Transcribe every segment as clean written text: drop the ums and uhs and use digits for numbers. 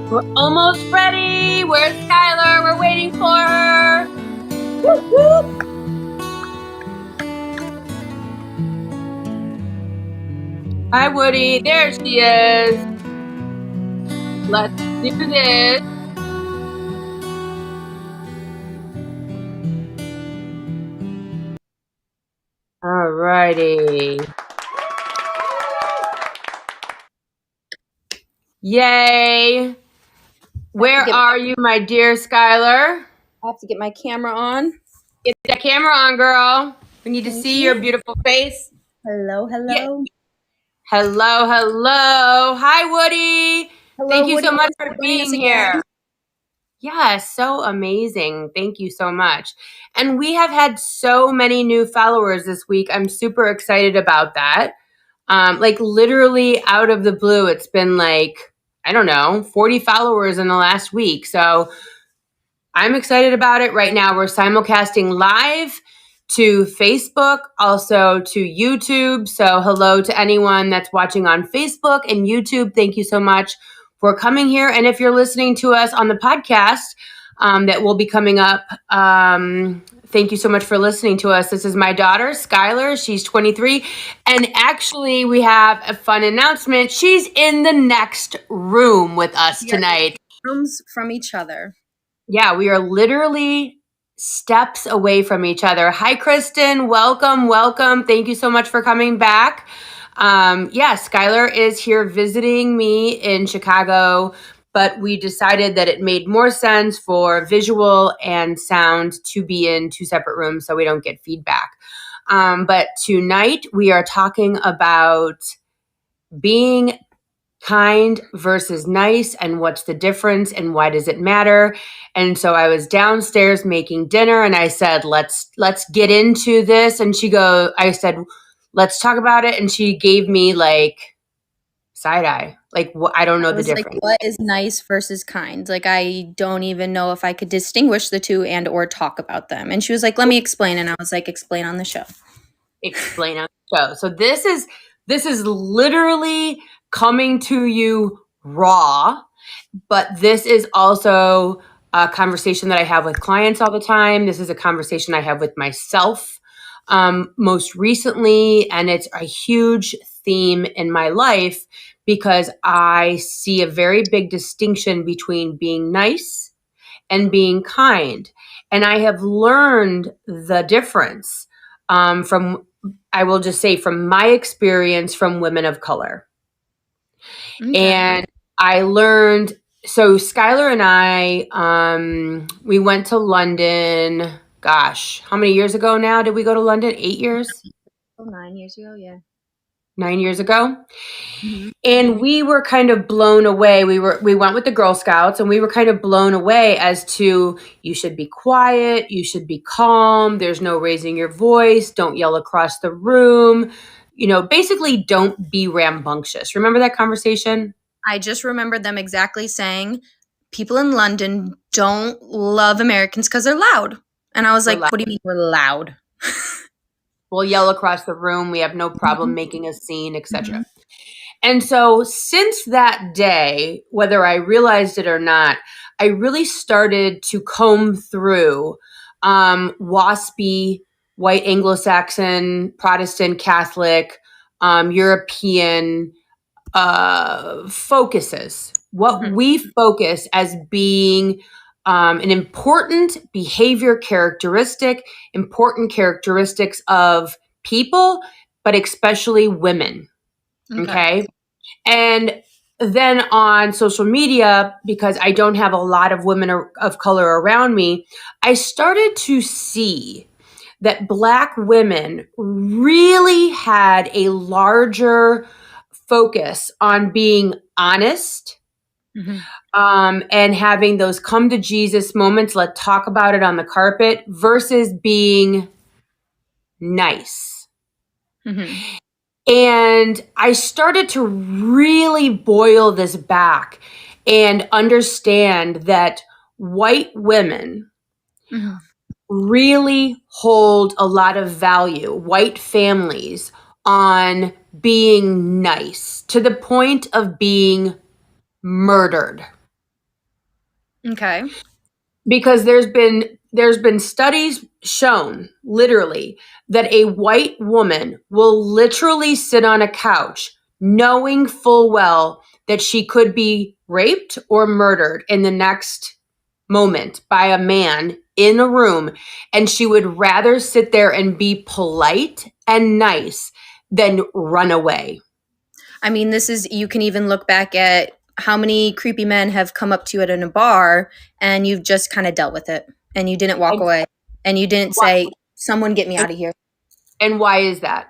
We're almost ready. Where's Skylar? We're waiting for her. Whoop, whoop. Hi, Woody. There she is. Let's do this. All righty. Yay. Where are you, my dear Skylar? I have to get my camera on. Get that camera on, girl. We need to see your beautiful face. Hello, hello. Yeah. Hello, hello. Hi, Woody. Hello, Thank you Woody, so much for joining being us here. again. Yeah, so amazing. Thank you so much. And we have had so many new followers this week. I'm super excited about that. Like literally out of the blue, it's been like, I don't know, 40 followers in the last week. So I'm excited about it. Right now, we're simulcasting live to Facebook, also to YouTube. So hello to anyone that's watching on Facebook and YouTube. Thank you so much for coming here. And if you're listening to us on the podcast that will be coming up, thank you so much for listening to us. This is my daughter, Skylar. She's 23. And actually, we have a fun announcement. She's in the next room with us tonight. Rooms from each other. Yeah, we are literally steps away from each other. Hi, Kristen. Welcome, welcome. Thank you so much for coming back. Skylar is here visiting me in Chicago, but we decided that it made more sense for visual and sound to be in two separate rooms so we don't get feedback. But tonight we are talking about being kind versus nice and what's the difference and why does it matter. And so I was downstairs making dinner and I said, let's get into this. And I said, let's talk about it. And she gave me like side eye. Like, I don't know the difference. Like, what is nice versus kind? Like, I don't even know if I could distinguish the two and or talk about them. And she was like, let me explain. And I was like, explain on the show. Explain on the show. So this is literally coming to you raw, but this is also a conversation that I have with clients all the time. This is a conversation I have with myself most recently, and it's a huge theme in my life because I see a very big distinction between being nice and being kind. And I have learned the difference from my experience from women of color. Okay. And I learned, so Skylar and I, we went to London, gosh, how many years ago now did we go to London? 8 years? 9 years ago, yeah. 9 years ago. Mm-hmm. And we were kind of blown away. We went with the Girl Scouts and we were kind of blown away as to you should be quiet, you should be calm, there's no raising your voice, don't yell across the room. Basically don't be rambunctious. Remember that conversation? I just remembered them exactly saying people in London don't love Americans because they're loud. And I was like, what do you mean we're loud? We'll yell across the room. We have no problem making a scene, etc. Mm-hmm. And so since that day, whether I realized it or not, I really started to comb through WASPy, white Anglo-Saxon, Protestant, Catholic, European focuses. What we focus as being an important behavior characteristic, important characteristics of people, but especially women. Okay. And then on social media, because I don't have a lot of women of color around me, I started to see that Black women really had a larger focus on being honest, and having those come to Jesus moments, let's talk about it on the carpet, versus being nice. Mm-hmm. And I started to really boil this back and understand that white women really hold a lot of value, white families, on being nice to the point of being murdered. Okay. Because there's been studies shown literally that a white woman will literally sit on a couch knowing full well that she could be raped or murdered in the next moment by a man in a room, and she would rather sit there and be polite and nice than run away. I mean, you can even look back at how many creepy men have come up to you in a bar and you've just kind of dealt with it and you didn't walk And away and you didn't why, say, someone get me out of here. and why is that?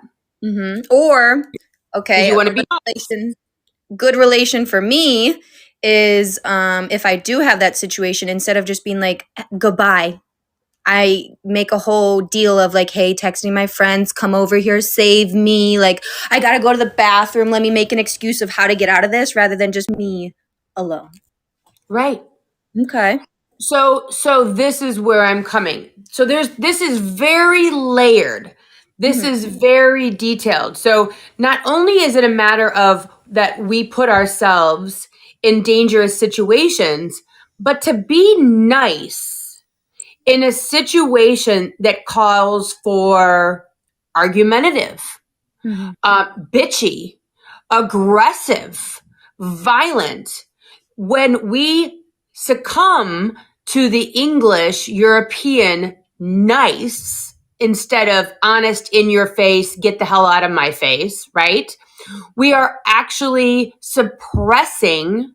Or, Because okay, you a want to be nice. good relation for me is if I do have that situation, instead of just being like, goodbye, I make a whole deal of like, hey, texting my friends, come over here, save me. Like, I gotta go to the bathroom. Let me make an excuse of how to get out of this rather than just me alone. Right. Okay. So this is where I'm coming. So this is very layered. This is very detailed. So not only is it a matter of that we put ourselves in dangerous situations, but to be nice in a situation that calls for argumentative, bitchy, aggressive, violent, when we succumb to the English European nice instead of honest in your face, get the hell out of my face, right? We are actually suppressing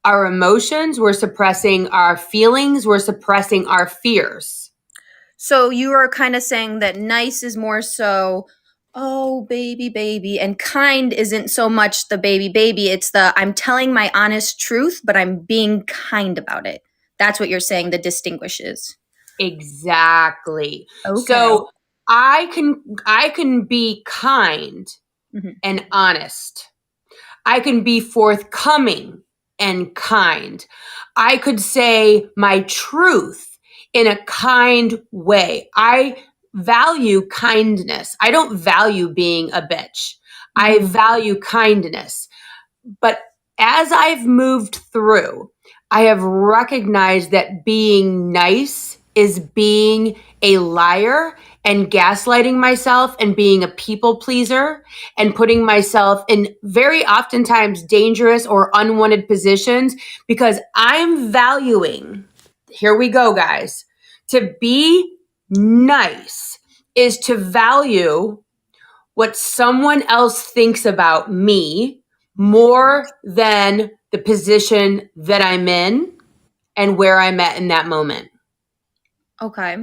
our emotions, we're suppressing our feelings, we're suppressing our fears. So you are kind of saying that nice is more so, oh, baby, baby, and kind isn't so much the baby, baby. It's the, I'm telling my honest truth, but I'm being kind about it. That's what you're saying that distinguishes. Exactly. Okay. So I can be kind Mhm. and honest. I can be forthcoming and kind. I could say my truth in a kind way. I value kindness. I don't value being a bitch. I value kindness. But as I've moved through, I have recognized that being nice is being a liar and gaslighting myself and being a people pleaser and putting myself in very oftentimes dangerous or unwanted positions because I'm valuing, here we go, guys, to be nice is to value what someone else thinks about me more than the position that I'm in and where I'm at in that moment. Okay.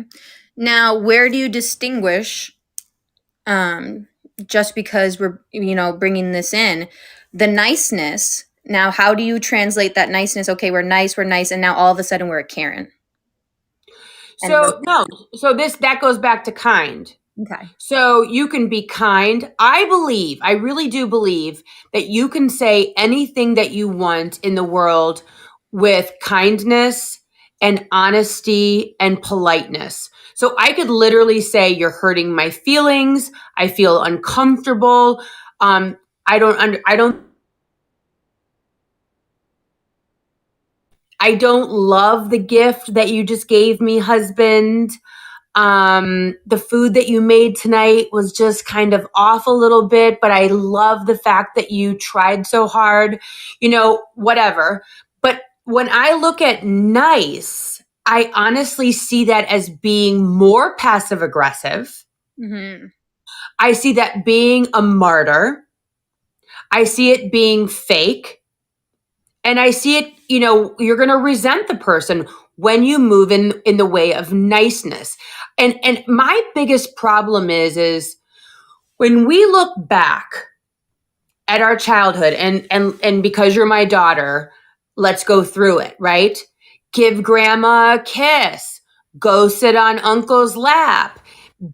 Now, where do you distinguish, um, just because we're, bringing this in, the niceness? Now, how do you translate that niceness? Okay, we're nice, and now all of a sudden we're a Karen. And So no, so that goes back to kind. okay. So you can be kind. I really do believe that you can say anything that you want in the world with kindness and honesty and politeness. So I could literally say, you're hurting my feelings. I feel uncomfortable. I don't love the gift that you just gave me, husband. The food that you made tonight was just kind of off a little bit, but I love the fact that you tried so hard, whatever. But when I look at nice, I honestly see that as being more passive aggressive. I see that being a martyr. I see it being fake. And I see it, you're going to resent the person when you move in the way of niceness. And my biggest problem is when we look back at our childhood and because you're my daughter, let's go through it, right? Give grandma a kiss. Go sit on uncle's lap.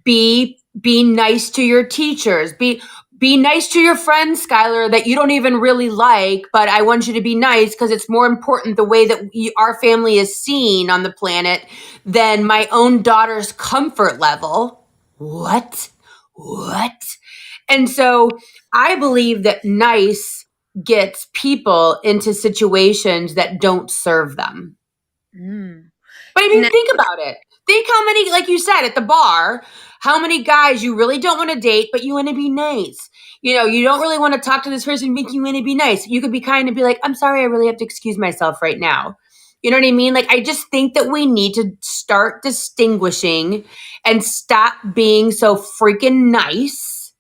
Be nice to your teachers. Be nice to your friends, Skylar, that you don't even really like, but I want you to be nice because it's more important the way that our family is seen on the planet than my own daughter's comfort level. What? And so I believe that nice gets people into situations that don't serve them. Mm. But I mean, think about it. Think how many, like you said, at the bar, how many guys you really don't want to date, but you want to be nice. You know, you don't really want to talk to this person, but you want to be nice. You could be kind and be like, I'm sorry, I really have to excuse myself right now. You know what I mean? Like, I just think that we need to start distinguishing and stop being so freaking nice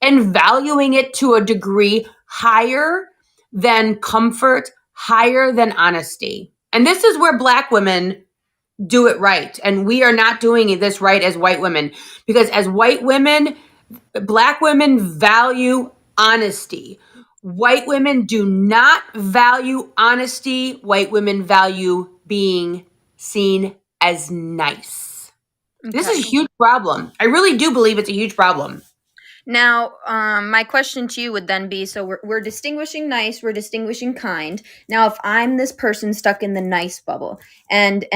and valuing it to a degree higher than comfort, higher than honesty. And this is where Black women do it right. And we are not doing this right as white women, because as white women, Black women value honesty. White women do not value honesty. White women value being seen as nice. This is a huge problem. I really do believe it's a huge problem. Now, my question to you would then be, so we're distinguishing nice, we're distinguishing kind. Now, if I'm this person stuck in the nice bubble, and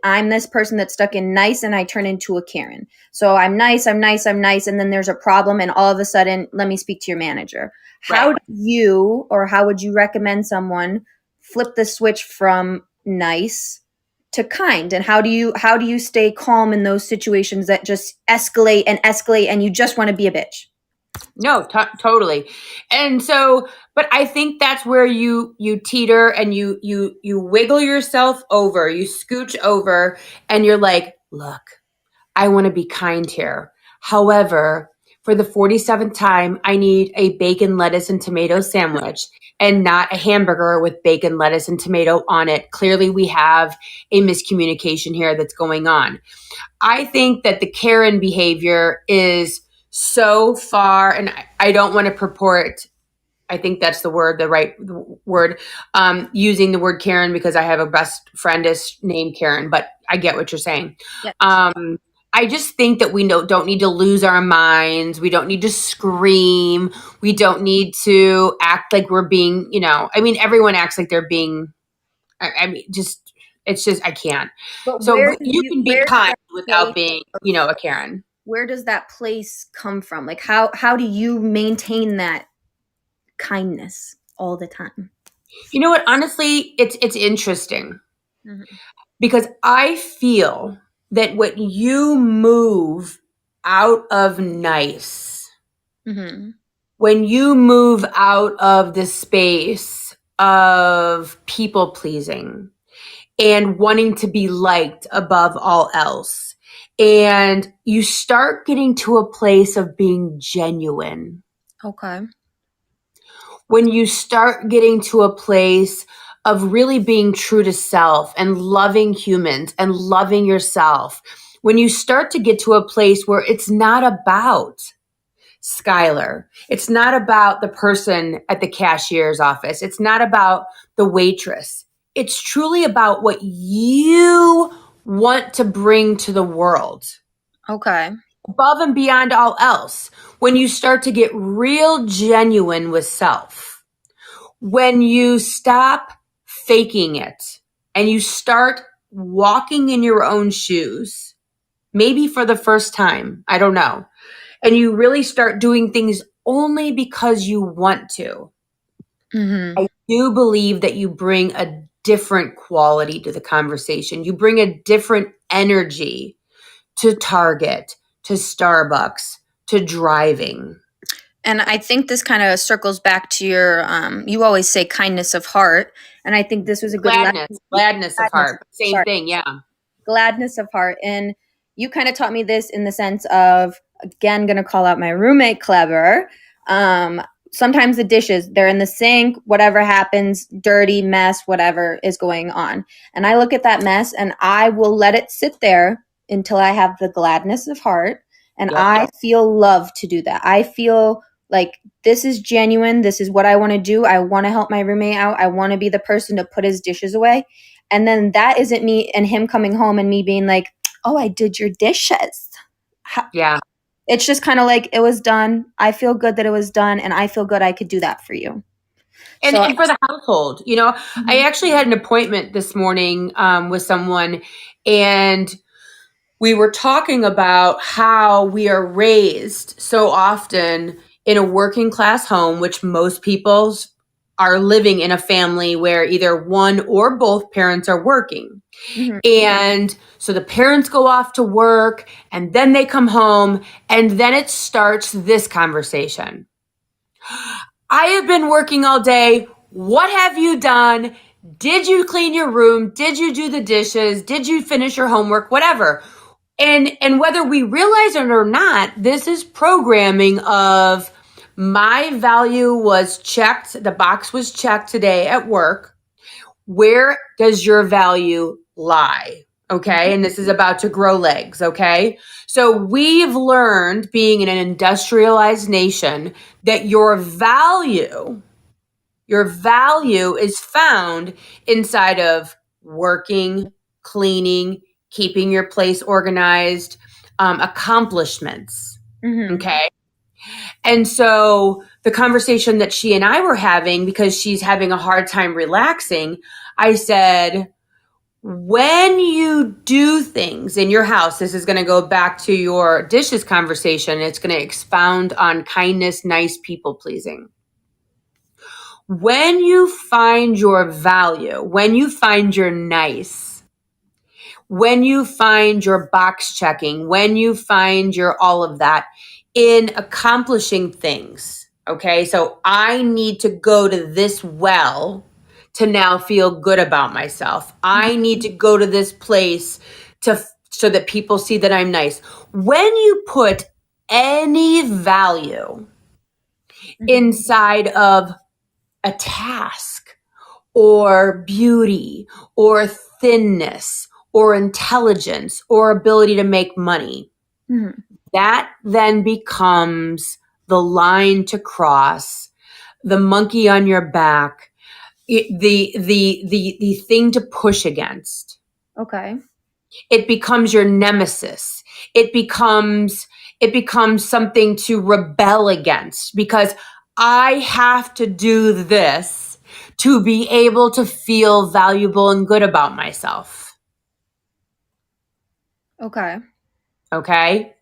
I'm this person that's stuck in nice, and I turn into a Karen. So I'm nice, and then there's a problem, and all of a sudden, let me speak to your manager. How do you, or how would you recommend someone flip the switch from nice to kind? And how do you stay calm in those situations that just escalate and you just want to be a bitch? No, totally. And so, but I think that's where you teeter and you wiggle yourself over, you scooch over, and you're like, look, I want to be kind here. However, for the 47th time, I need a bacon, lettuce, and tomato sandwich and not a hamburger with bacon, lettuce, and tomato on it. Clearly, we have a miscommunication here that's going on. I think that the Karen behavior is so far, and I don't want to purport, I think that's the word, the right word, using the word Karen because I have a best friend is named Karen, but I get what you're saying. Yep. I just think that we don't need to lose our minds. We don't need to scream. We don't need to act like we're being, I mean, everyone acts like they're being, I mean, it's just, I can't. But So where you can be kind without being, a Karen. Where does that place come from? Like how do you maintain that kindness all the time? You know what? Honestly, it's interesting because I feel that when you move out of nice, when you move out of the space of people pleasing and wanting to be liked above all else, and you start getting to a place of being genuine. Okay. When you start getting to a place of really being true to self and loving humans and loving yourself, when you start to get to a place where it's not about Skylar, it's not about the person at the cashier's office, it's not about the waitress, it's truly about what you want to bring to the world. Okay. Above and beyond all else, when you start to get real genuine with self, when you stop faking it and you start walking in your own shoes, maybe for the first time, I don't know, and you really start doing things only because you want to, I do believe that you bring a different quality to the conversation. You bring a different energy to Target, to Starbucks, to driving. And I think this kind of circles back to your you always say kindness of heart, and I think this was a good gladness of heart. Same thing, yeah. Gladness of heart. And you kind of taught me this in the sense of, again, going to call out my roommate Clever. Sometimes the dishes, they're in the sink, whatever happens, dirty mess, whatever is going on. And I look at that mess and I will let it sit there until I have the gladness of heart. And I feel love to do that. I feel like this is genuine. This is what I want to do. I want to help my roommate out. I want to be the person to put his dishes away. And then that isn't me and him coming home and me being like, oh, I did your dishes. Yeah. It's just kind of like, it was done. I feel good that it was done. And I feel good I could do that for you. And for the household, I actually had an appointment this morning with someone, and we were talking about how we are raised so often in a working class home, which most people's are living in a family where either one or both parents are working. Mm-hmm. And so the parents go off to work and then they come home and then it starts this conversation. I have been working all day. What have you done? Did you clean your room? Did you do the dishes? Did you finish your homework? Whatever. And whether we realize it or not, this is programming of my value was checked. The box was checked today at work. Where does your value lie? Okay. And this is about to grow legs. Okay. So we've learned, being in an industrialized nation, that your value is found inside of working, cleaning, keeping your place organized, accomplishments. Mm-hmm. Okay. And so the conversation that she and I were having, because she's having a hard time relaxing, I said, when you do things in your house, this is going to go back to your dishes conversation. It's going to expound on kindness, nice, people pleasing. When you find your value, when you find your nice, when you find your box checking, when you find your all of that in accomplishing things, okay? So I need to go to this well to now feel good about myself. I need to go to this place so that people see that I'm nice. When you put any value inside of a task or beauty or thinness or intelligence or ability to make money, Mm-hmm. that then becomes the line to cross, the monkey on your back, the thing to push against. Okay. It becomes your nemesis. It becomes something to rebel against, because I have to do this to be able to feel valuable and good about myself. Okay. Okay?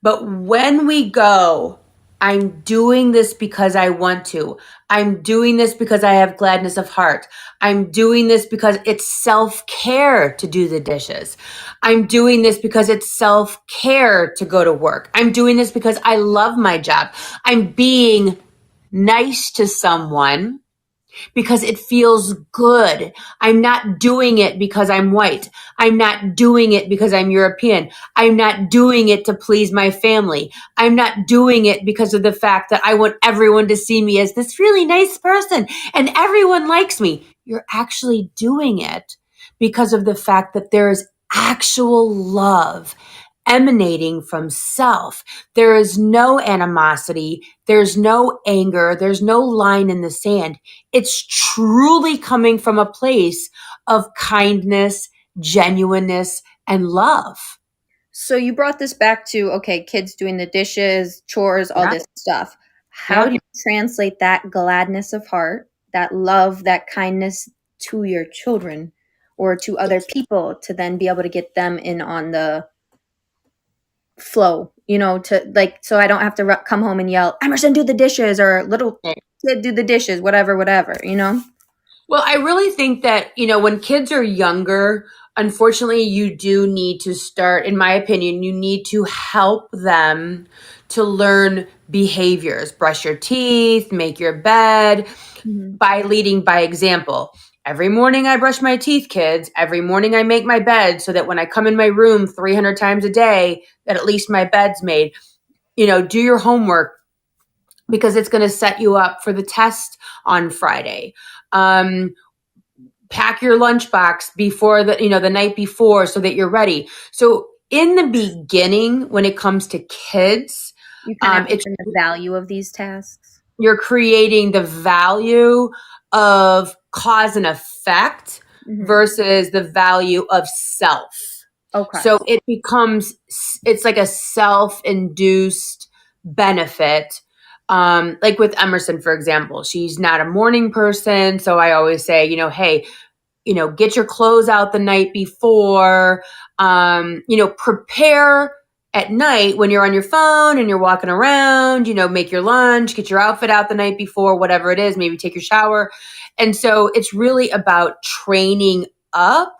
But when we go, I'm doing this because I want to. I'm doing this because I have gladness of heart. I'm doing this because it's self-care to do the dishes. I'm doing this because it's self-care to go to work. I'm doing this because I love my job. I'm being nice to someone because it feels good. I'm not doing it because I'm white. I'm not doing it because I'm European. I'm not doing it to please my family. I'm not doing it because of the fact that I want everyone to see me as this really nice person and everyone likes me. You're actually doing it because of the fact that there is actual love emanating from self. There is no animosity. There's no anger. There's no line in the sand. It's truly coming from a place of kindness, genuineness, and love. So you brought this back to, okay, kids doing the dishes, chores, all Yeah. this stuff. How Yeah. do you translate that gladness of heart, that love, that kindness to your children or to other people to then be able to get them in on the flow, to like, so I don't have to come home and yell, Emerson, do the dishes, or little kid, do the dishes, whatever. Well, I really think that, when kids are younger, unfortunately, you do need to start, in my opinion, you need to help them to learn behaviors. Brush your teeth, make your bed, by leading by example. Every morning I brush my teeth, kids. Every morning I make my bed so that when I come in my room 300 times a day, that at least my bed's made. Do your homework, because it's going to set you up for the test on Friday. Pack your lunchbox before the night before so that you're ready. So in the beginning, when it comes to kids, You kind of it's the value of these tasks. You're creating the value of cause and effect versus the value of self. Okay. So it's like a self-induced benefit. Like with Emerson, for example, she's not a morning person. So I always say, hey, get your clothes out the night before, prepare at night when you're on your phone and you're walking around, make your lunch, get your outfit out the night before, whatever it is, maybe take your shower. And so it's really about training up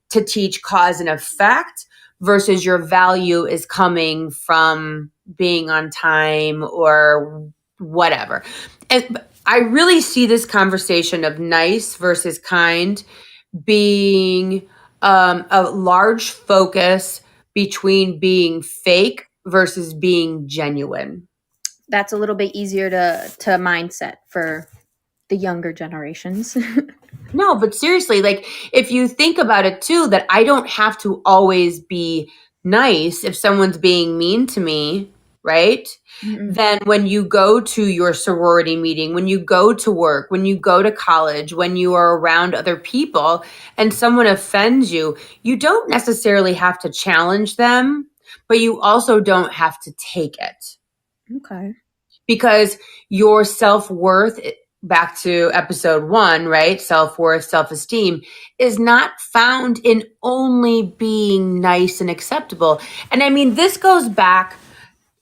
to teach cause and effect versus your value is coming from being on time or whatever. And I really see this conversation of nice versus kind being a large focus between being fake versus being genuine. That's a little bit easier to mindset for the younger generations. No, but seriously, like if you think about it too, that I don't have to always be nice if someone's being mean to me, right? Mm-mm. Then when you go to your sorority meeting, when you go to work, when you go to college, when you are around other people and someone offends you, you don't necessarily have to challenge them, but you also don't have to take it Okay. because your self-worth, back to episode 1, right? Self-worth, self-esteem is not found in only being nice and acceptable. And I mean, this goes back,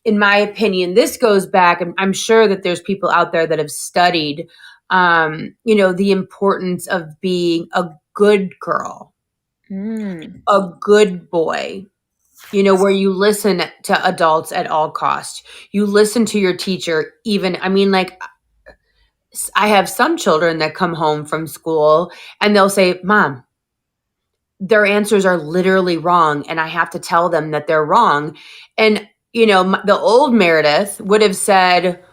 in my opinion, and I'm sure that there's people out there that have studied, the importance of being a good girl, a good boy, where you listen to adults at all costs. You listen to your teacher, even, I mean, like, I have some children that come home from school and they'll say, Mom, their answers are literally wrong. And I have to tell them that they're wrong. And, the old Meredith would have said,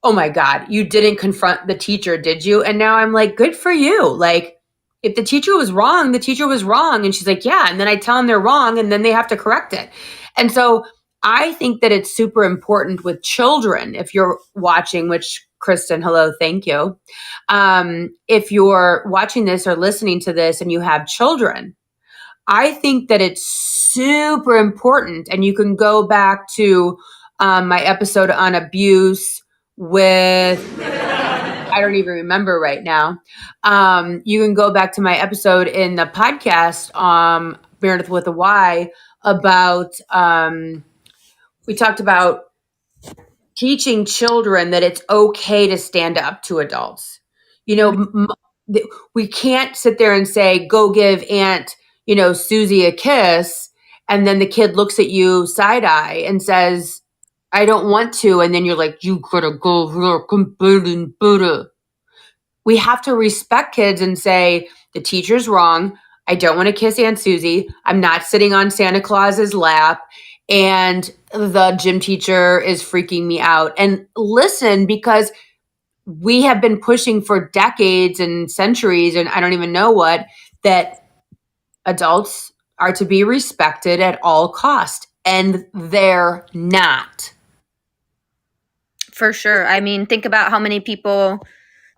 oh my God, you didn't confront the teacher, did you? And now I'm like, good for you. Like, if the teacher was wrong, the teacher was wrong. And she's like, yeah. And then I tell them they're wrong and then they have to correct it. And so I think that it's super important with children, if you're watching, which Kristen, hello, thank you. If you're watching this or listening to this and you have children, I think that it's super important. And you can go back to my episode on abuse with, I don't even remember right now. You can go back to my episode in the podcast, Meredith with a Y, about, we talked about teaching children that it's okay to stand up to adults. We can't sit there and say, go give Aunt, Susie a kiss. And then the kid looks at you side eye and says, I don't want to. And then you're like, you gotta go here. We have to respect kids and say, the teacher's wrong. I don't want to kiss Aunt Susie. I'm not sitting on Santa Claus's lap. And the gym teacher is freaking me out. And listen, because we have been pushing for decades and centuries, and I don't even know what, that adults are to be respected at all cost. And they're not. For sure. I mean, think about how many people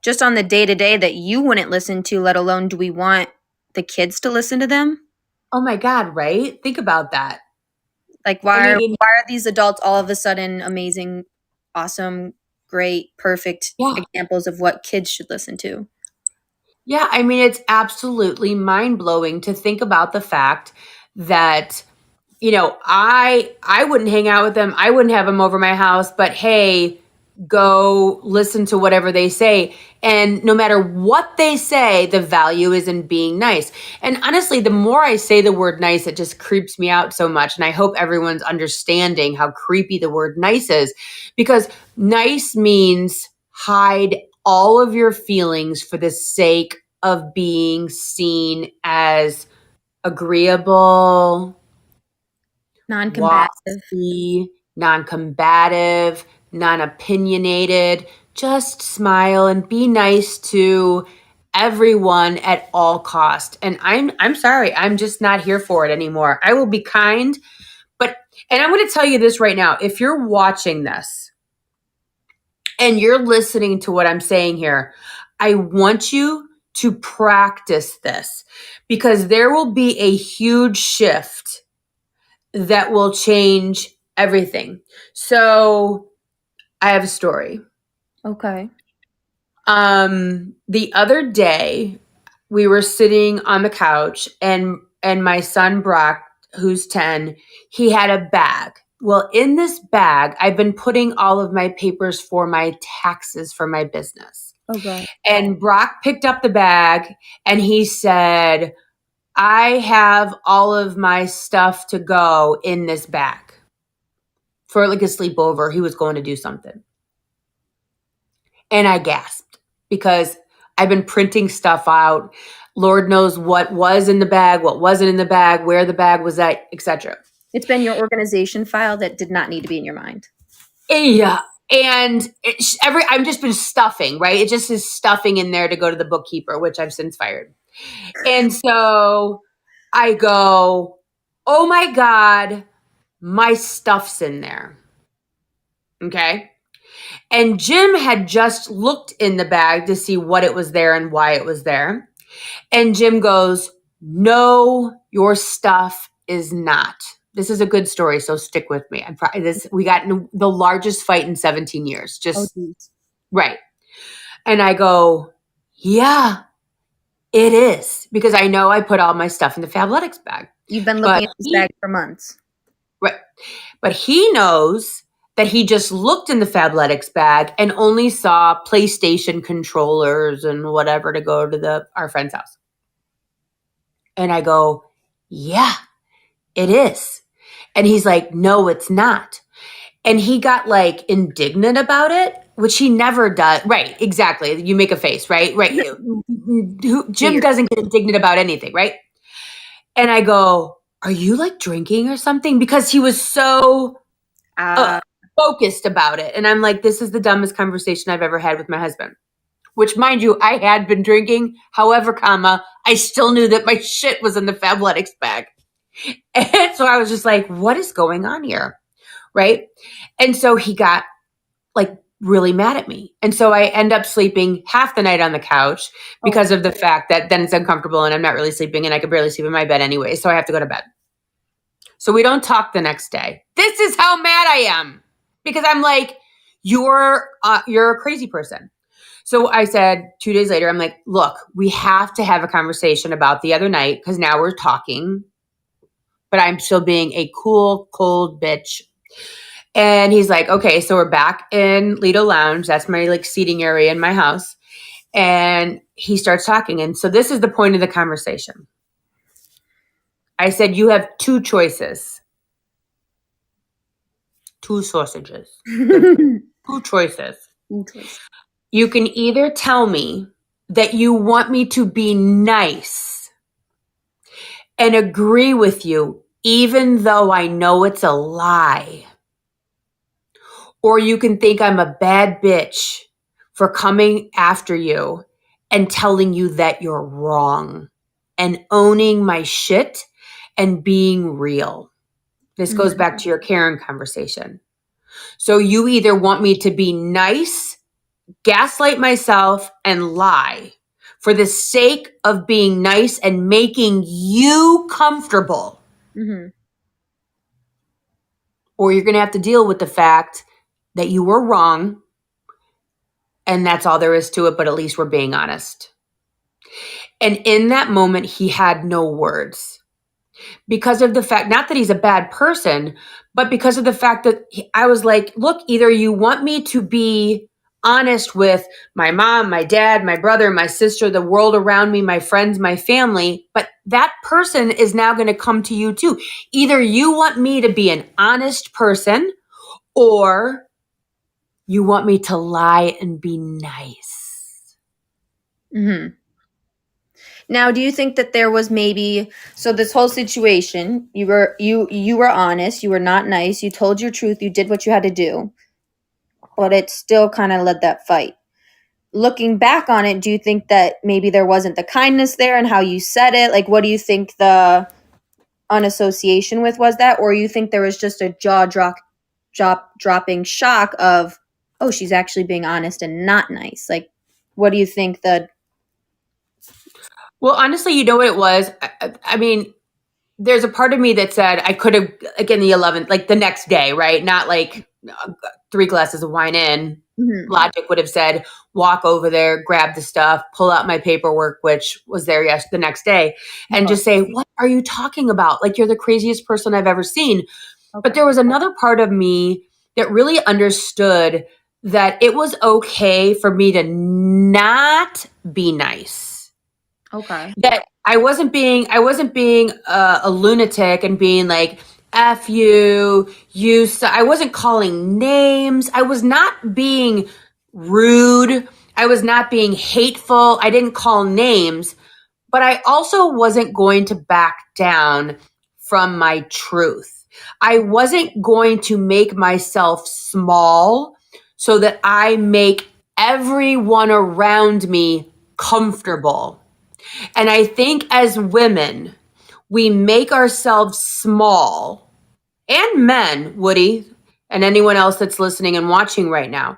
just on the day to day that you wouldn't listen to, let alone do we want the kids to listen to them? Oh my God, right? Think about that. Like, why are these adults all of a sudden amazing, awesome, great, perfect examples of what kids should listen to? Yeah, I mean, it's absolutely mind-blowing to think about the fact that, I wouldn't hang out with them. I wouldn't have them over my house, but hey, go listen to whatever they say. And no matter what they say, the value is in being nice. And honestly, the more I say the word nice, it just creeps me out so much. And I hope everyone's understanding how creepy the word nice is, because nice means hide all of your feelings for the sake of being seen as agreeable, Non-combative. WASPy, non-combative, non-opinionated. Just smile and be nice to everyone at all cost. And I'm sorry, I'm just not here for it anymore. I will be kind, and I'm going to tell you this right now. If you're watching this and you're listening to what I'm saying here, I want you to practice this, because there will be a huge shift that will change everything. So I have a story. Okay. The other day we were sitting on the couch and my son Brock, who's 10, he had a bag Well, in this bag, I've been putting all of my papers for my taxes for my business. Oh, God. And Brock picked up the bag and he said, I have all of my stuff to go in this bag for like a sleepover. He was going to do something. And I gasped because I've been printing stuff out. Lord knows what was in the bag, what wasn't in the bag, where the bag was at, etc. It's been your organization file that did not need to be in your mind. Yeah. And I've just been stuffing, right? It just is stuffing in there to go to the bookkeeper, which I've since fired. And so I go, oh my God, my stuff's in there. Okay. And Jim had just looked in the bag to see what it was there and why it was there. And Jim goes, no, your stuff is not. This is a good story, so stick with me. We got in the largest fight in 17 years. Just right. And I go, yeah, it is. Because I know I put all my stuff in the Fabletics bag. You've been looking at this bag for months. Right. But he knows that he just looked in the Fabletics bag and only saw PlayStation controllers and whatever to go to our friend's house. And I go, yeah, it is. And he's like, no, it's not. And he got like indignant about it, which he never does. Right. Exactly. You make a face, right? Right. Jim doesn't get indignant about anything, right? And I go, are you like drinking or something? Because he was so focused about it. And I'm like, this is the dumbest conversation I've ever had with my husband. Which, mind you, I had been drinking. However, I still knew that my shit was in the Fabletics bag. And so I was just like, what is going on here? Right. And so he got like really mad at me. And so I end up sleeping half the night on the couch because of the fact that then it's uncomfortable and I'm not really sleeping and I could barely sleep in my bed anyway. So I have to go to bed. So we don't talk the next day. This is how mad I am because I'm like, you're a crazy person. So I said 2 days later, I'm like, look, we have to have a conversation about the other night because now we're talking, but I'm still being a cool, cold bitch. And he's like, okay, so we're back in Lido Lounge. That's my like seating area in my house. And he starts talking. And so this is the point of the conversation. I said, you have two choices. Two sausages. Two choices. You can either tell me that you want me to be nice and agree with you, even though I know it's a lie. Or you can think I'm a bad bitch for coming after you and telling you that you're wrong and owning my shit and being real. This goes back to your Karen conversation. So you either want me to be nice, gaslight myself, and lie for the sake of being nice and making you comfortable. Or you're going to have to deal with the fact that you were wrong and that's all there is to it, but at least we're being honest. And in that moment, he had no words because of the fact, not that he's a bad person, but because of the fact that I was like, look, either you want me to be honest with my mom, my dad, my brother, my sister, the world around me, my friends, my family, but that person is now going to come to you too. Either you want me to be an honest person or you want me to lie and be nice. Now, do you think that there was maybe, so this whole situation, you were honest, you were not nice, you told your truth, you did what you had to do, but it still kind of led that fight. Looking back on it, do you think that maybe there wasn't the kindness there and how you said it? Like, what do you think the unassociation with was that? Or you think there was just a dropping shock of, oh, she's actually being honest and not nice? Like, what do you think Well, honestly, you know what it was? I mean, there's a part of me that said I could have, again, the 11th, like the next day, right? Not like 3 glasses of wine in. Logic would have said, walk over there, grab the stuff, pull out my paperwork, which was there the next day, and just say, what are you talking about? Like, you're the craziest person I've ever seen. But there was another part of me that really understood that it was okay for me to not be nice. Okay. That I wasn't being a lunatic and being like F you, I wasn't calling names. I was not being rude. I was not being hateful. I didn't call names, but I also wasn't going to back down from my truth. I wasn't going to make myself small so that I make everyone around me comfortable. And I think as women, we make ourselves small, and men, Woody, and anyone else that's listening and watching right now,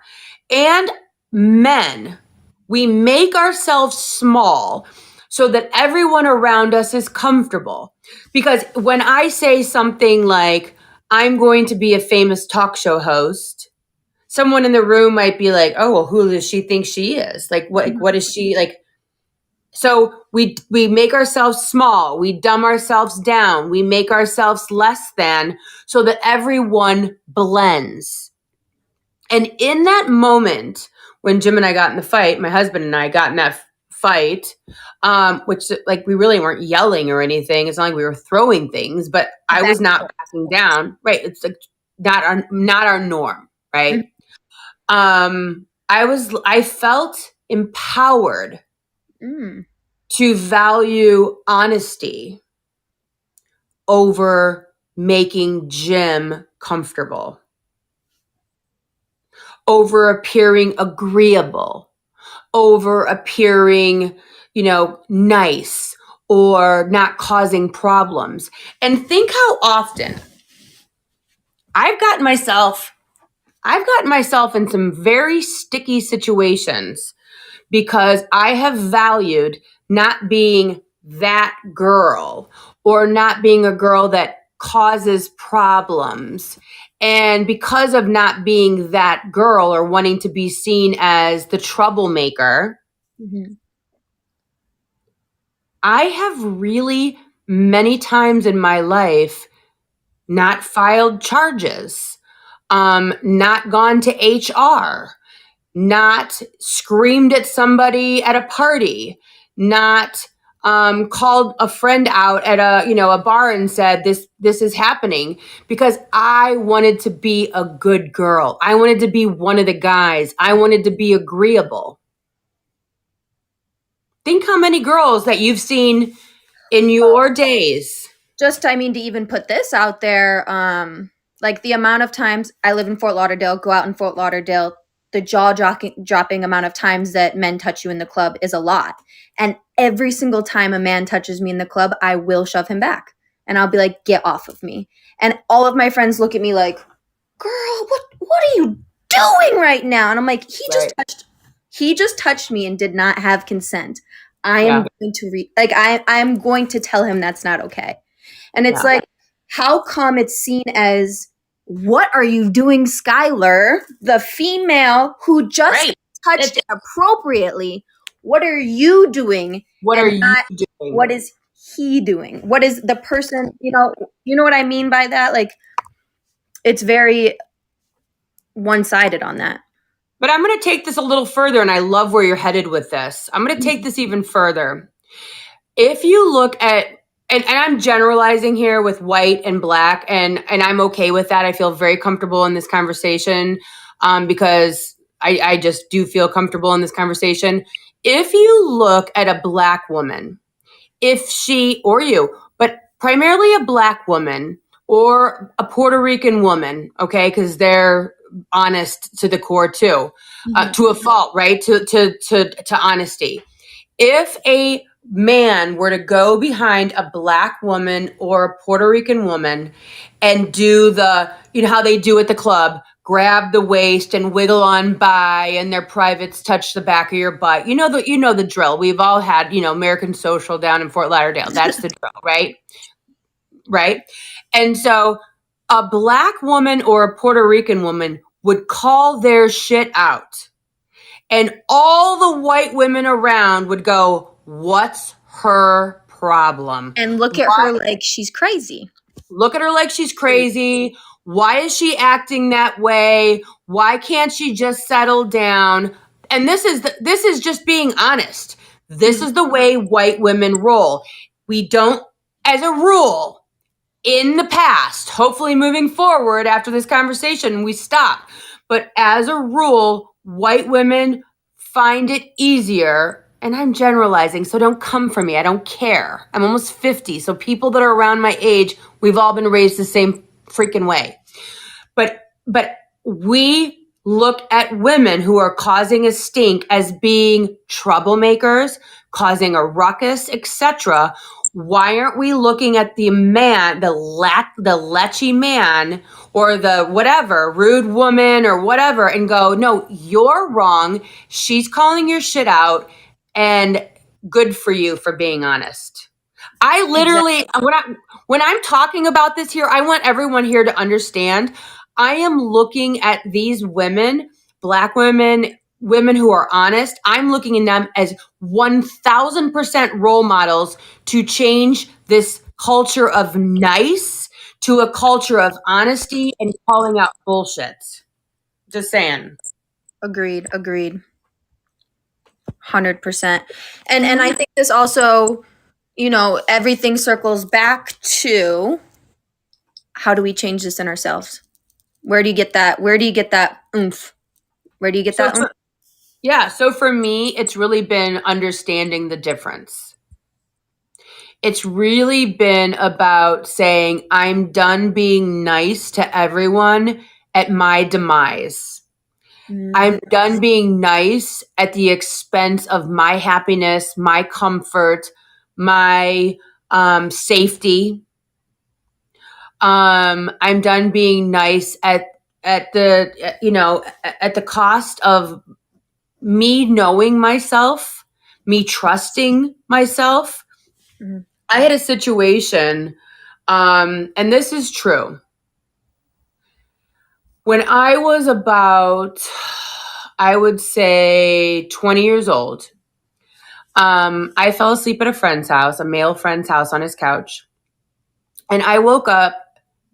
and men, we make ourselves small so that everyone around us is comfortable. Because when I say something like, I'm going to be a famous talk show host, someone in the room might be like, oh, well, who does she think she is? What is she like? So we make ourselves small, we dumb ourselves down, we make ourselves less than so that everyone blends. And in that moment, when Jim and I got in the fight, my husband and I got in that fight, which like we really weren't yelling or anything. It's not like we were throwing things, but I was not backing down. Right. It's like not our norm. Right. I felt empowered Mm. to value honesty over making Jim comfortable, over appearing agreeable, over appearing, nice or not causing problems. And think how often I've gotten myself I've gotten myself in some very sticky situations because I have valued not being that girl or not being a girl that causes problems. And because of not being that girl or wanting to be seen as the troublemaker, Mm-hmm. I have really many times in my life not filed charges, not gone to HR, not screamed at somebody at a party, not called a friend out at a bar and said this is happening because I wanted to be a good girl. I wanted to be one of the guys. I wanted to be agreeable. Think how many girls that you've seen in your days. Just, I mean, to even put this out there, like the amount of times I live in Fort Lauderdale, go out in Fort Lauderdale, the dropping amount of times that men touch you in the club is a lot. And every single time a man touches me in the club, I will shove him back. And I'll be like, get off of me. And all of my friends look at me like, girl, what are you doing right now? And I'm like, he just touched me and did not have consent. I am going to I'm going to tell him that's not okay. And it's like, how come it's seen as, what are you doing, Skylar, the female who just touched appropriately? What are you doing? What are you doing? What is he doing? What is the person, you know what I mean by that? Like, it's very one-sided on that. But I'm going to take this a little further, and I love where you're headed with this. I'm going to take this even further. If you look at, and I'm generalizing here with white and black, and I'm okay with that. I feel very comfortable in this conversation because I just do feel comfortable in this conversation. If you look at a black woman, if she, or you, but primarily a black woman or a Puerto Rican woman, okay, because they're honest to the core too, to a fault, right? To honesty. If a man were to go behind a black woman or a Puerto Rican woman and do how they do at the club, grab the waist and wiggle on by and their privates touch the back of your butt. You know the drill. We've all had, American Social down in Fort Lauderdale. That's the drill, right? Right. And so a black woman or a Puerto Rican woman would call their shit out. And all the white women around would go, what's her problem? And look at her like she's crazy. Look at her like she's crazy. Why is she acting that way? Why can't she just settle down? And this is just being honest. This is the way white women roll. We don't, as a rule, in the past, hopefully moving forward after this conversation, we stop. But as a rule, white women find it easier, and I'm generalizing, so don't come for me. I don't care. I'm almost 50, so people that are around my age, we've all been raised the same freaking way. But we look at women who are causing a stink as being troublemakers, causing a ruckus, etc. Why aren't we looking at the man, the lechy man, or the whatever, rude woman or whatever, and go, no, you're wrong. She's calling your shit out, and good for you for being honest. I literally, when I'm talking about this here, I want everyone here to understand. I am looking at these women, Black women, women who are honest. I'm looking at them as 1000% role models to change this culture of nice to a culture of honesty and calling out bullshit. Just saying. Agreed. 100%. And I think this also, everything circles back to how do we change this in ourselves? Where do you get that? Where do you get that oomph? Where do you get that oomph? Yeah, so for me, it's really been understanding the difference. It's really been about saying, I'm done being nice to everyone at my demise. I'm done being nice at the expense of my happiness, my comfort, my safety. I'm done being nice at the cost of me knowing myself, me trusting myself. Mhm. I had a situation, and this is true. When I was about, I would say 20 years old, I fell asleep at a friend's house, a male friend's house on his couch. And I woke up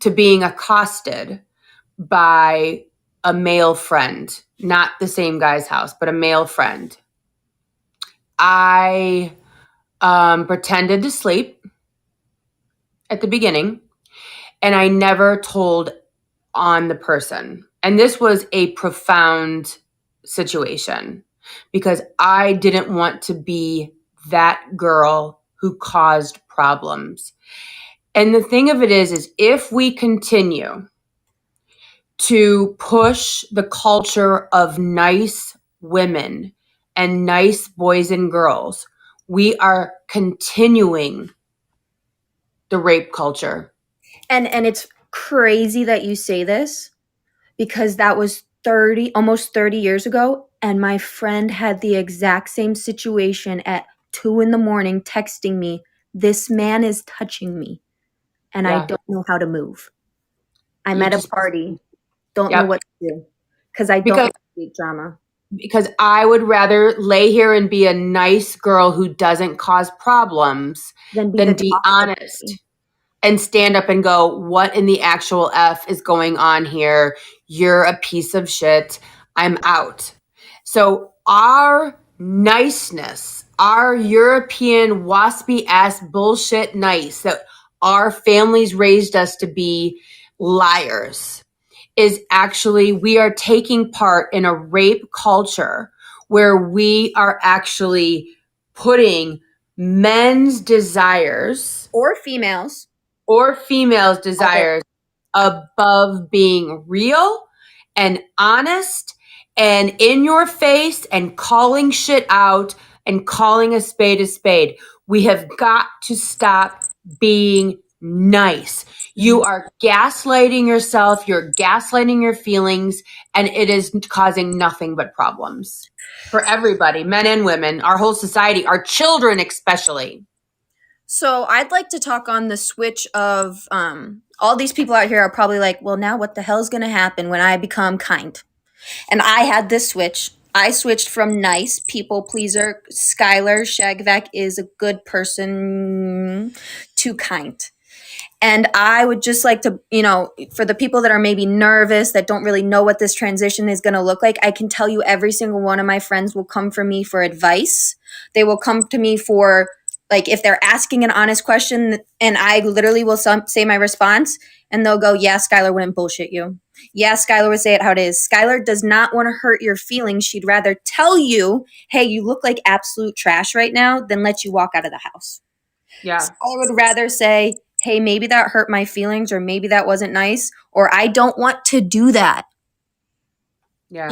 to being accosted by a male friend, not the same guy's house, but a male friend. I pretended to sleep at the beginning, and I never told on the person. And this was a profound situation because I didn't want to be that girl who caused problems. And the thing of it is if we continue to push the culture of nice women and nice boys and girls, we are continuing the rape culture. And it's crazy that you say this because that was almost 30 years ago, and my friend had the exact same situation at 2 a.m. texting me, "This man is touching me and I don't know how to move. I'm at a party, don't know what to do because I don't like drama." Because I would rather lay here and be a nice girl who doesn't cause problems than be honest and stand up and go, what in the actual F is going on here? You're a piece of shit. I'm out. So our niceness, our European waspy ass bullshit nice that our families raised us to be liars, is actually we are taking part in a rape culture where we are actually putting men's desires or females desires above being real and honest and in your face and calling shit out and calling a spade a spade. We have got to stop being nice. You are gaslighting yourself, you're gaslighting your feelings, and it is causing nothing but problems for everybody, men and women, our whole society, our children especially. So I'd like to talk on the switch of all these people out here are probably like, well, now what the hell is going to happen when I become kind? And I had this switch. I switched from nice, people pleaser, Skylar Shagvac is a good person, to kind. And I would just like to, for the people that are maybe nervous, that don't really know what this transition is going to look like, I can tell you every single one of my friends will come for me for advice. They will come to me for, like, if they're asking an honest question, and I literally will say my response, and they'll go, yeah, Skylar wouldn't bullshit you. Yeah, Skylar would say it how it is. Skylar does not want to hurt your feelings. She'd rather tell you, hey, you look like absolute trash right now, than let you walk out of the house. Yeah. So I would rather say, hey, maybe that hurt my feelings, or maybe that wasn't nice, or I don't want to do that. Yeah.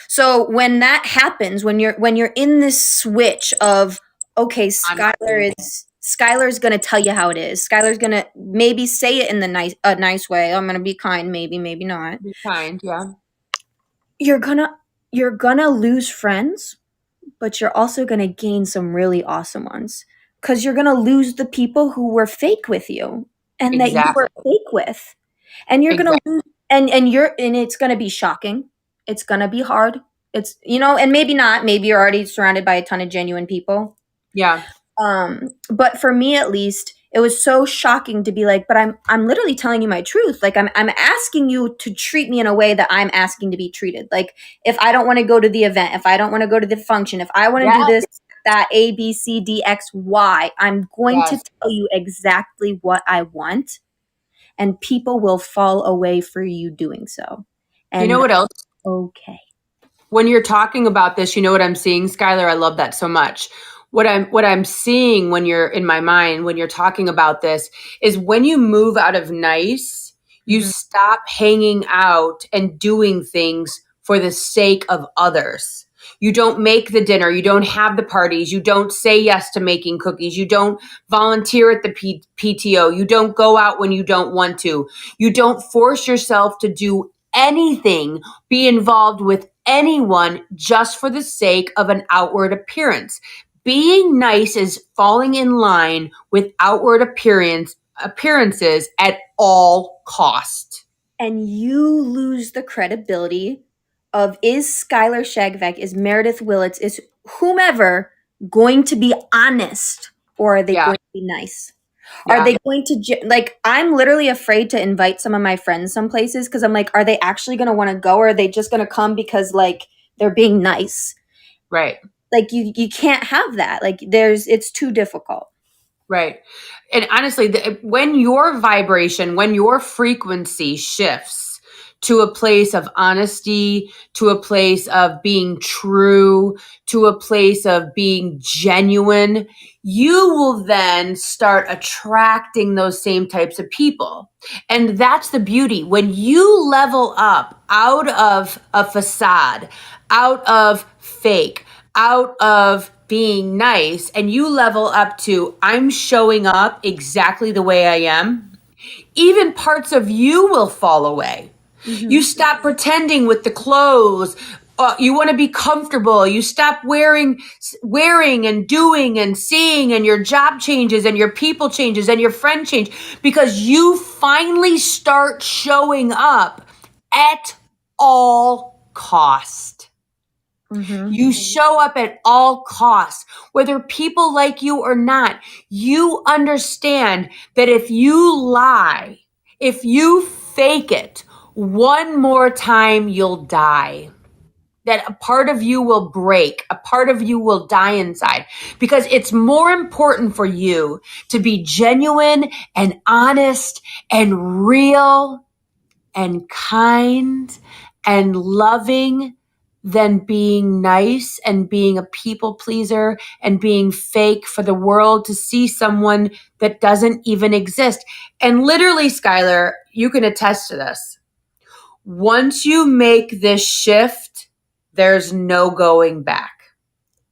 So when that happens, when you're in this switch of, okay, Honesty. Skylar's gonna tell you how it is. Skylar's gonna maybe say it in a nice way. I'm gonna be kind, maybe not. Be kind. Yeah. You're gonna lose friends, but you're also gonna gain some really awesome ones. Because you're gonna lose the people who were fake with you and that you were Exactly. fake with. And you're gonna Exactly. lose, and it's gonna be shocking. It's gonna be hard. And maybe not. Maybe you're already surrounded by a ton of genuine people. Yeah. But for me at least, it was so shocking to be like, but I'm literally telling you my truth. Like I'm asking you to treat me in a way that I'm asking to be treated. Like if I don't want to go to the event, if I don't want to go to the function, if I want to do Yeah. this, that, A, B, C, D, X, Y, I'm going to Yes. tell you exactly what I want, and people will fall away for you doing so. You know And what else? okay. When you're talking about this, you know what I'm seeing, Skylar? I love that so much. What I'm seeing when you're in my mind, when you're talking about this, is when you move out of nice, you Mhm. stop hanging out and doing things for the sake of others. You don't make the dinner, you don't have the parties, you don't say yes to making cookies, you don't volunteer at the PTO, you don't go out when you don't want to. You don't force yourself to do anything, be involved with anyone just for the sake of an outward appearance. Being nice is falling in line with outward appearances at all cost. And you lose the credibility of, is Skylar Shagvac, is Meredith Willits, is whomever going to be honest, or are they Yeah, going to be nice? Are yeah, they going to like? I'm literally afraid to invite some of my friends some places because I'm like, are they actually going to want to go, or are they just going to come because like they're being nice? right. Like you can't have that. Like it's too difficult. Right. And honestly, when your vibration, when your frequency shifts to a place of honesty, to a place of being true, to a place of being genuine, you will then start attracting those same types of people. And that's the beauty. When you level up out of a facade, out of fake, out of being nice, and you level up to, I'm showing up exactly the way I am, even parts of you will fall away. You Mm-hmm. stop pretending with the clothes. You want to be comfortable. You stop wearing and doing and seeing, and your job changes and your people changes and your friend change because you finally start showing up at all cost. Mm-hmm. You show up at all costs, whether people like you or not. You understand that if you lie, if you fake it one more time, you'll die. That a part of you will break, a part of you will die inside because it's more important for you to be genuine and honest and real and kind and loving than being nice and being a people pleaser and being fake for the world to see someone that doesn't even exist. And literally, Skylar, you can attest to this. Once you make this shift, there's no going back.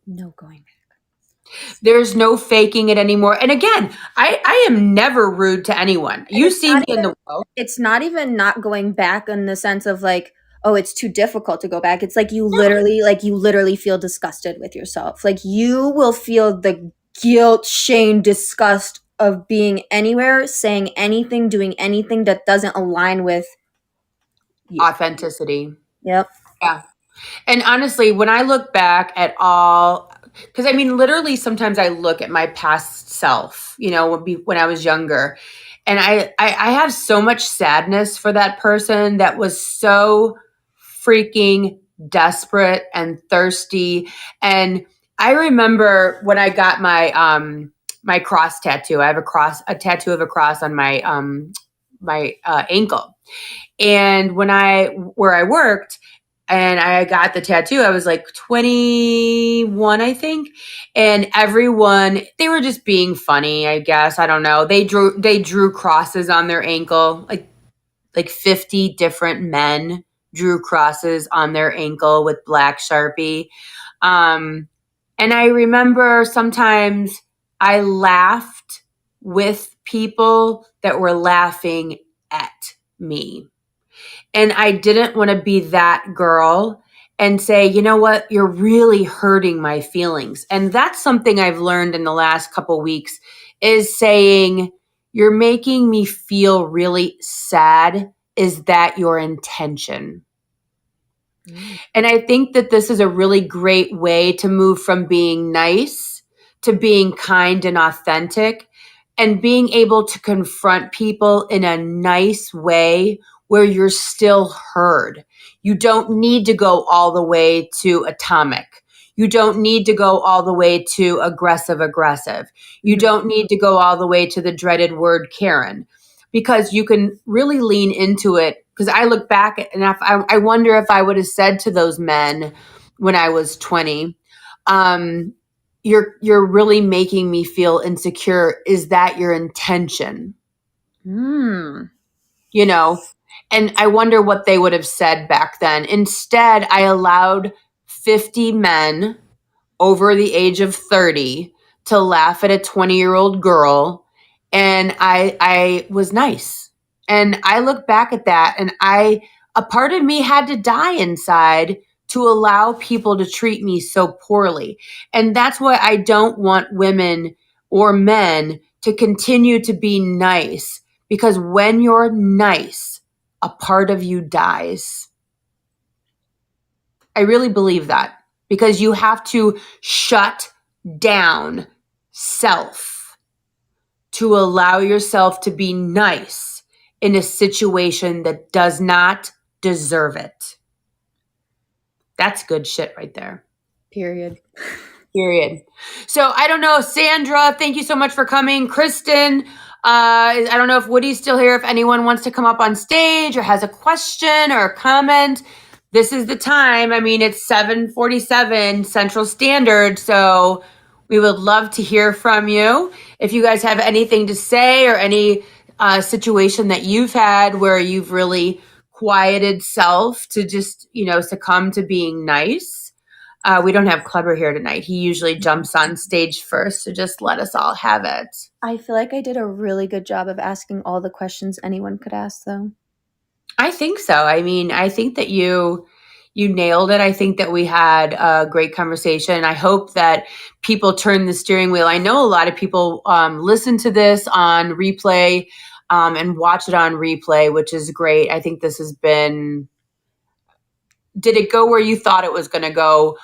No going back. There's no faking it anymore. And again, I am never rude to anyone. And You see me in the world. it's not even not going back in the sense of like, oh, it's too difficult to go back. It's like you literally feel disgusted with yourself. Like you will feel the guilt, shame, disgust of being anywhere, saying anything, doing anything that doesn't align with you. Authenticity. Yep. Yeah. And honestly, when I look back at all, because I mean, literally, sometimes I look at my past self, when I was younger, And I have so much sadness for that person that was so freaking desperate and thirsty. And I remember when I got my cross tattoo. I have a tattoo of a cross on my ankle. And where I worked and I got the tattoo, I was like 21, I think. And everyone, they were just being funny, I guess. I don't know. They drew crosses on their ankle, like 50 different men drew crosses on their ankle with black Sharpie. Um, and I remember sometimes I laughed with people that were laughing at me. And I didn't want to be that girl and say, you know what, you're really hurting my feelings. And that's something I've learned in the last couple weeks is saying, you're making me feel really sad. Is that your intention? And I think that this is a really great way to move from being nice to being kind and authentic and being able to confront people in a nice way where you're still heard. You don't need to go all the way to atomic. You don't need to go all the way to aggressive. You don't need to go all the way to the dreaded word Karen because you can really lean into it. Because I look back and I wonder if I would have said to those men when I was 20, you're really making me feel insecure. Is that your intention? Mm. You know, and I wonder what they would have said back then. Instead, I allowed 50 men over the age of 30 to laugh at a 20-year-old girl, and I was nice. And I look back at that, and a part of me had to die inside to allow people to treat me so poorly. And that's why I don't want women or men to continue to be nice, because when you're nice, a part of you dies. I really believe that, because you have to shut down self to allow yourself to be nice in a situation that does not deserve it. That's good shit right there. Period. Period. So I don't know, Sandra, thank you so much for coming. Kristen, I don't know if Woody's still here. If anyone wants to come up on stage or has a question or a comment, this is the time. I mean, it's 7:47 Central Standard, so we would love to hear from you. If you guys have anything to say or any situation that you've had where you've really quieted self to just, succumb to being nice. We don't have Kleber here tonight. He usually jumps on stage first, so just let us all have it. I feel like I did a really good job of asking all the questions anyone could ask, though. I think so. I mean, I think that you nailed it. I think that we had a great conversation. I hope that people turn the steering wheel. I know a lot of people listen to this on replay and watch it on replay, which is great. I think this has been. Did it go where you thought it was going to go?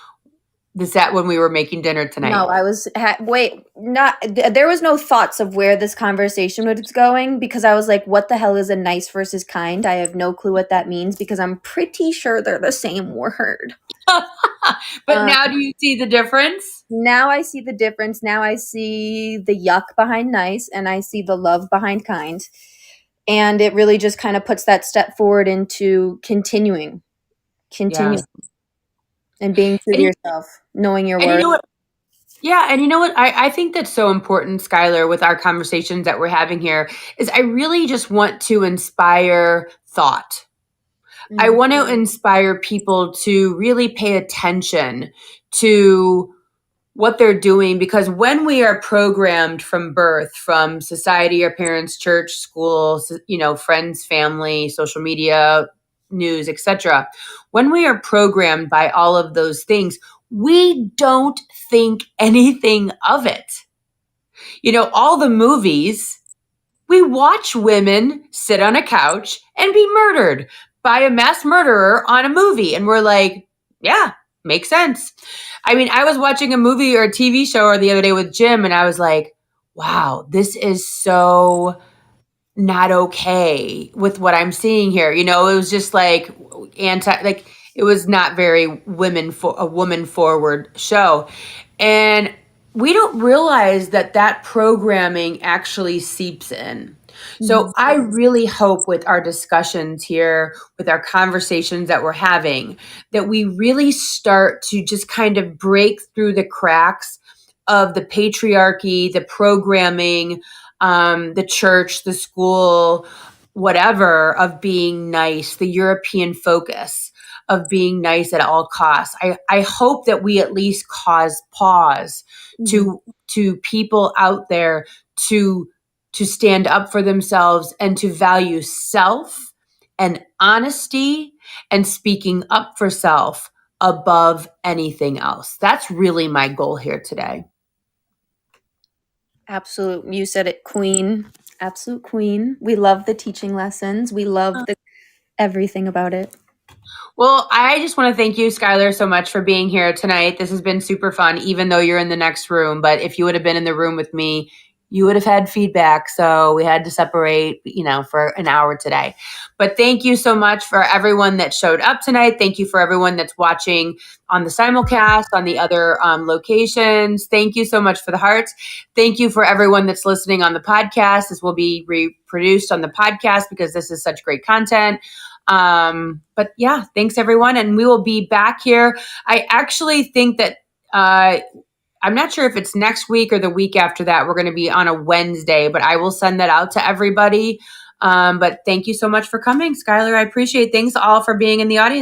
When we were making dinner tonight? No, I was there was no thoughts of where this conversation was going, because I was like, what the hell is a nice versus kind? I have no clue what that means, because I'm pretty sure they're the same word. But now do you see the difference? Now I see the difference. Now I see the yuck behind nice, and I see the love behind kind. And it really just kind of puts that step forward into continuing. Yes. And being true to yourself, knowing your worth. You know what? Yeah, and you know what? I think that's so important, Skylar, with our conversations that we're having here, is I really just want to inspire thought. I want to inspire people to really pay attention to what they're doing, because when we are programmed from birth, from society, our parents, church, school, friends, family, social media, news, etc., when we are programmed by all of those things, we don't think anything of it. All the movies, we watch women sit on a couch and be murdered by a mass murderer on a movie, and we're like, yeah, makes sense. I mean, I was watching a movie or a TV show the other day with Jim, and I was like, wow, this is so not okay with what I'm seeing here. You know, it was just like it was not very a woman forward show. And we don't realize that that programming actually seeps in. So Mhm. I really hope with our discussions here, with our conversations that we're having, that we really start to just kind of break through the cracks of the patriarchy, the programming, the church, the school, whatever, of being nice, the European focus of being nice at all costs. I hope that we at least cause pause Mhm. to people out there to to stand up for themselves and to value self and honesty and speaking up for self above anything else. That's really my goal here today. Absolute. You said it, queen. Absolute queen. We love the teaching lessons. We love the everything about it. Well, I just want to thank you, Skylar, so much for being here tonight. This has been super fun, even though you're in the next room. But if you would have been in the room with me, you would have had feedback. So we had to separate, for an hour today. But thank you so much for everyone that showed up tonight. Thank you for everyone that's watching on the simulcast, on the other locations. Thank you so much for the hearts. Thank you for everyone that's listening on the podcast. This will be reproduced on the podcast because this is such great content. But yeah, thanks everyone. And we will be back here. I actually think that, I'm not sure if it's next week or the week after that. We're going to be on a Wednesday, but I will send that out to everybody. But thank you so much for coming, Skylar. I appreciate it. Thanks all for being in the audience.